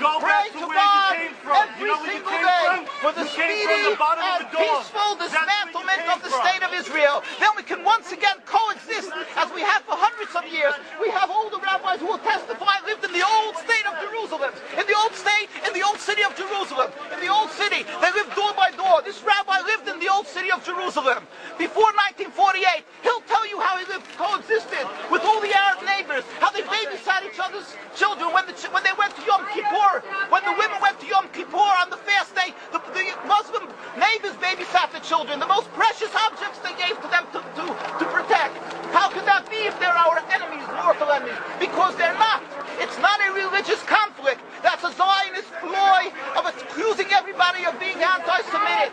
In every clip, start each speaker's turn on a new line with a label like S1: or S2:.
S1: pray to God every single day for the speedy and peaceful dismantlement of the state of Israel. Then we can once again coexist as we have for hundreds of years. We have older rabbis who will testify lived in the old state of Jerusalem, in the old state, in the old city of Jerusalem, in the old city. They lived door by door. This rabbi lived in the old city of Jerusalem. Before 1948, he'll tell you how he lived, coexisted with all the Arab neighbors, how they babysat each other's children when they went to Yom Kippur, when the women went to Yom Kippur on the fast day, the Muslim neighbors babysat the children, the most precious objects they gave to them to protect. How could that be if they're our enemies, mortal enemies? Because they're not. It's not a religious conflict. That's a Zionist ploy of accusing everybody of being anti-Semitic.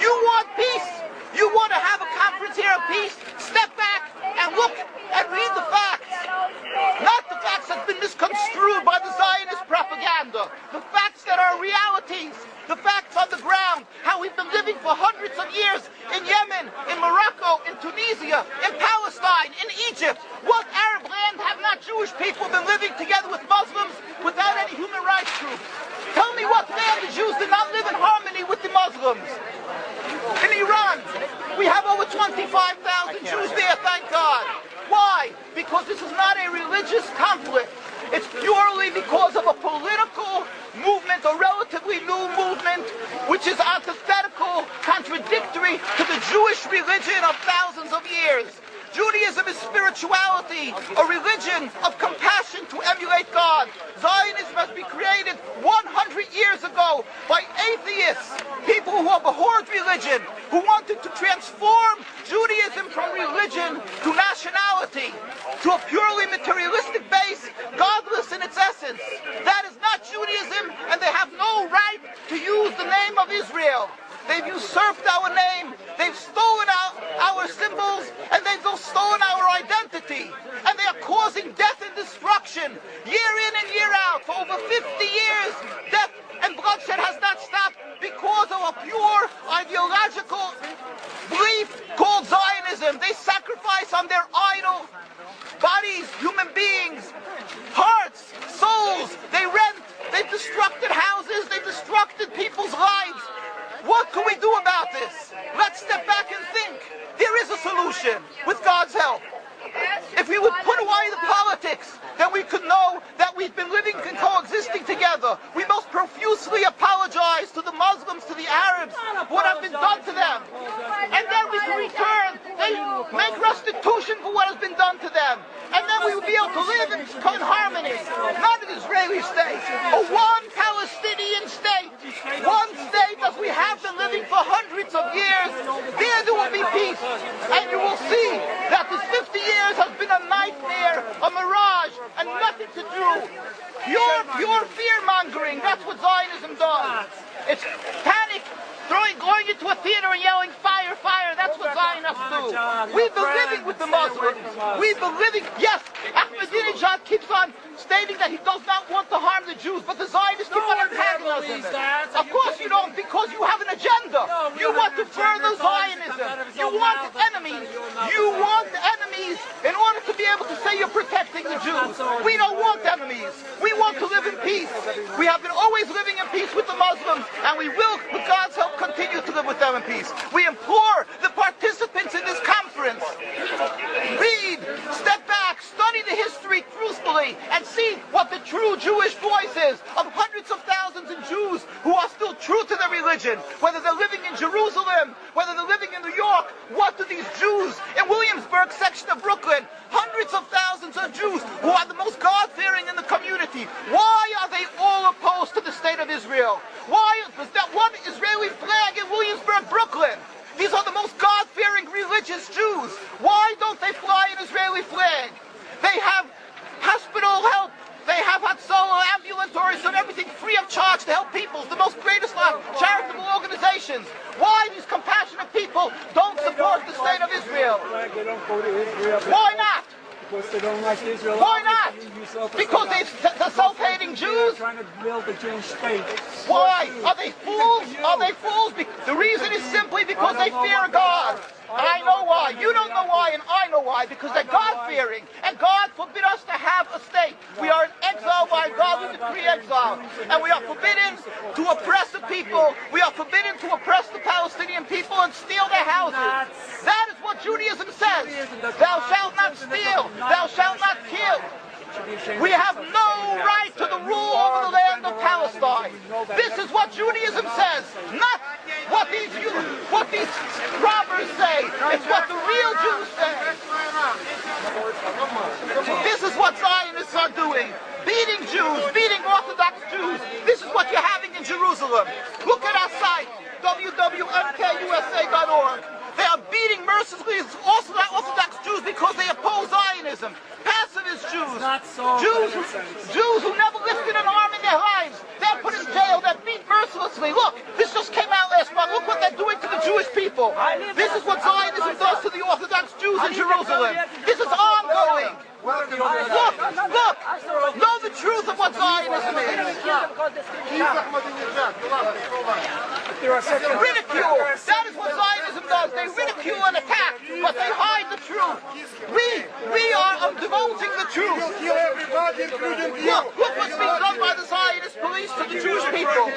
S1: You want peace? You want to have a conference here of peace? Step back and look and read the facts. Not the facts that have been misconstrued by the Zionist propaganda. The facts that are realities. The facts on the ground. How we've been living for hundreds of years in Yemen, in Morocco, in Tunisia, in Palestine, in Egypt. What Arab land have not Jewish people been living together with Muslims without any human rights groups? Tell me what land the Jews did not live in harmony with the Muslims. In Iran, we have over 25,000 Jews there, thank God. Why? Because this is not a religious conflict. It's purely because of a political movement, a relatively new movement, which is antithetical, contradictory to the Jewish religion of thousands of years. Judaism is spirituality, a religion of compassion to emulate God. Zionism has been created 100 years ago by atheists, people who abhorred religion, who wanted to transform Judaism from religion to nationality, to a purely materialistic base, godless in its essence. That is not Judaism, and they have no right to use the name of Israel. They've usurped our name, they've stolen our symbols, and they've stolen our identity. And they are causing death and destruction, year in and year out. For over 50 years, death and bloodshed has not stopped because of a pure ideological belief called Zionism. They sacrifice on their idol bodies, human beings, hearts, souls. They rent, they've destructed houses, they've destructed people's lives. What can we do about this? Let's step back and think. There is a solution with God's help. If we would put away the politics, then we could know that we've been living and coexisting together. We most profusely apologize to the Muslims, to the Arabs, what has been done to them. And then we can return, they make restitution for what has been done to them. And then we will be able to live in harmony. Not an Israeli state, a one Palestinian state. One state as we have been living for hundreds of years. There will be peace. And you will see that this 50 years has been a nightmare, a mirage, and nothing to do. Pure fear-mongering. That's what Zionism does. It's panic, going into a theater and yelling, fire, fire. That's what Zionists do. We've been living with the Muslims. We've been living, yes, Ahmadinejad keeps on stating that he does not want to harm the Jews, but the Zionists keep on antagonizing him. Of course you don't, because you have an agenda. You want to further Zionism. You want enemies. You want enemies in order to be able to say you're protecting the Jews. We don't want enemies. We want to live in peace. We have been always living in peace with the Muslims, and we will, with God's help, continue to live with them in peace. We implore the participants in this conference, read, step back, study the history truthfully, and see what the true Jewish voice is of hundreds of thousands of Jews who are still true to their religion, whether they're living in Jerusalem, whether they're living in New York. What do these Jews in Williamsburg section of Brooklyn, hundreds of thousands of Jews who are the most God-fearing in the community, why are they all opposed to the state of Israel? Why is that one Israeli flag in Williamsburg, Brooklyn? These are the most God-fearing religious Jews. Why don't they fly an Israeli flag? They have hospital help. They have Hatzalah, ambulatories, and everything free of charge to help people. The most greatest charitable organizations. Why these compassionate people don't support the state of Israel?
S2: They don't go to Israel.
S1: Why not?
S2: Because they don't like Israel.
S1: Why not? Because the self-hating Jews Jews?
S2: Trying to build the Jewish state.
S1: Why? Are they fools? Are they fools? The reason is simply because they fear God. I know why. You don't know why, and I know why. Because they're God-fearing. And God forbid us to have a state. We are in exile by God. We decree exile. And we are forbidden to oppress the people. We are forbidden to oppress the Palestinian people and steal their houses. That is what Judaism says. Thou shalt not steal. Thou shalt not kill. We have no right to the rule over the land of Palestine. This is what Judaism says, not what these robbers say. It's what the real Jews say. This is what Zionists are doing. Beating Jews, beating Orthodox Jews. This is what you're having in Jerusalem. Look at our site, www.mkusa.org. They are beating mercilessly Orthodox Jews because they oppose Zionism. Pacifist Jews. Jews who never lifted an arm in their lives. They're put in jail. They're beat mercilessly. Look, this just came out last month. Look what they're doing to the Jewish people. This is what Zionism does to the Orthodox Jews in Jerusalem. This is ongoing. Look, know the truth of what Zionism is. Ridicule. That is what Zionism does. They ridicule and attack, but they hide the truth. We are divulging the truth. Look what's being done by the Zionist police to the Jewish people.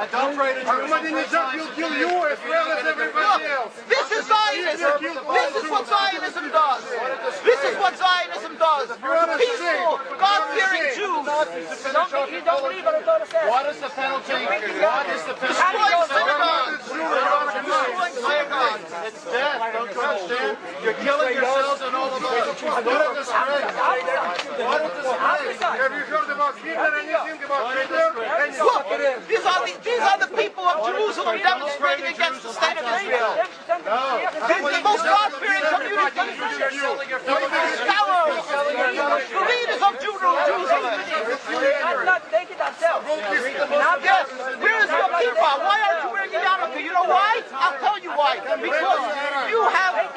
S3: Ahmadinejad will kill you as well as everybody else.
S1: This is Zionism. This is what Zionism does. This is what Zionism does. Peaceful, God-fearing Jews.
S4: What is the penalty? What is the penalty?
S1: Destroying synagogues.
S4: Destroying synagogues. It's death. Don't you understand? You're killing yourselves and all of us. What a disgrace. What a disgrace.
S3: Have you heard about Hitler? Anything about Hitler?
S1: Look, these are the people of Jerusalem demonstrating against the state of Israel. This is the most God-fearing community. Scholars, the leaders of Jerusalem. Yes, where is your kippah? Why aren't you wearing a yarmulke? You know why? I'll tell you why. Because you have a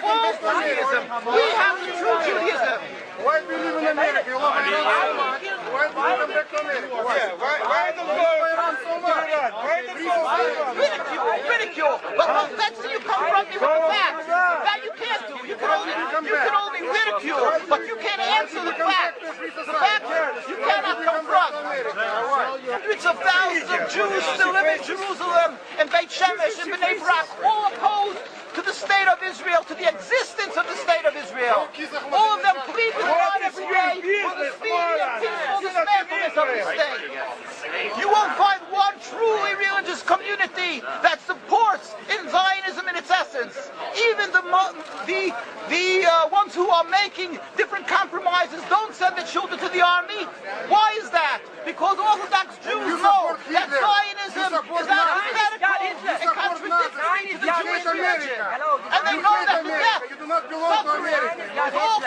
S1: false Judaism. We have the true Judaism.
S3: Why do you live in America? You love Iran so much. Why do you come back to America? Why do you love Iran so much?
S1: Ridicule. But that's where you come from me with the facts. That you can't do. You can only ridicule, but you can't answer the facts. The facts you cannot confront. Hundreds of thousands of Jews still live in Jerusalem, and Beit Shemesh, and Bnei Brak, all opposed to the state of Israel, to the existence of the state of Israel. All of them plead with God every day for the speedy and peaceful dismantlement of the state. You won't find one truly religious community that supports in Zionism in its essence. Even the ones who are making different compromises don't send their children to the army. Why is that? Because Orthodox Jews know that Zionism is antithetical and contradictory to the Jewish religion. And they know that the death, suffering, is all